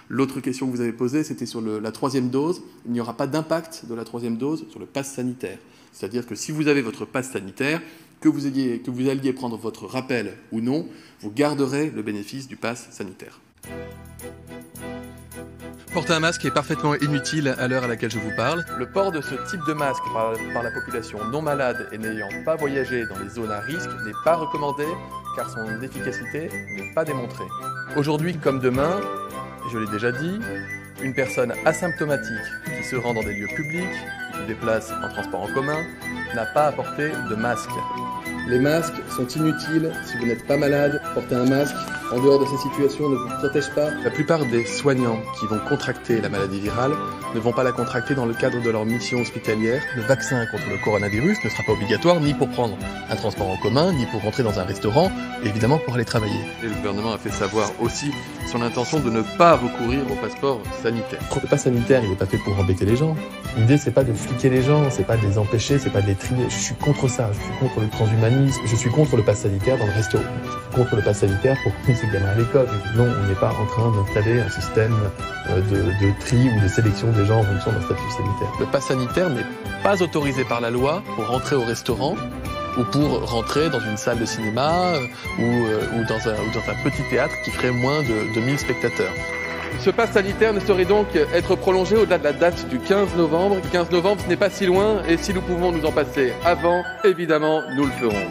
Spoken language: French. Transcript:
L'autre question que vous avez posée, c'était sur la 3e dose. Il n'y aura pas d'impact de la 3e dose sur le pass sanitaire. C'est-à-dire que si vous avez votre pass sanitaire, que vous alliez prendre votre rappel ou non, vous garderez le bénéfice du pass sanitaire. Porter un masque est parfaitement inutile à l'heure à laquelle je vous parle. Le port de ce type de masque par la population non malade et n'ayant pas voyagé dans les zones à risque n'est pas recommandé car son efficacité n'est pas démontrée. Aujourd'hui comme demain, je l'ai déjà dit, une personne asymptomatique qui se rend dans des lieux publics, qui se déplace en transport en commun, n'a pas à porter de masque. Les masques sont inutiles si vous n'êtes pas malade. Porter un masque en dehors de ces situations ne vous protège pas. La plupart des soignants qui vont contracter la maladie virale ne vont pas la contracter dans le cadre de leur mission hospitalière. Le vaccin contre le coronavirus ne sera pas obligatoire ni pour prendre un transport en commun, ni pour rentrer dans un restaurant, et évidemment pour aller travailler. Et le gouvernement a fait savoir aussi son intention de ne pas recourir au passeport sanitaire. Le pass sanitaire, il n'est pas fait pour embêter les gens. L'idée, c'est pas de fliquer les gens, c'est pas de les empêcher, c'est pas de les trier. Je suis contre ça, je suis contre le transhumanisme, je suis contre le pass sanitaire dans le resto. Je suis contre le pass sanitaire pour pousser ses gamins à l'école. Non, on n'est pas en train d'installer un système de tri ou de sélection des gens en fonction d'un statut sanitaire. Le pass sanitaire n'est pas autorisé par la loi pour rentrer au restaurant ou pour rentrer dans une salle de cinéma ou dans un petit théâtre qui ferait moins de 1000 spectateurs. Ce pass sanitaire ne saurait donc être prolongé au-delà de la date du 15 novembre. Le 15 novembre, ce n'est pas si loin et si nous pouvons nous en passer avant, évidemment, nous le ferons.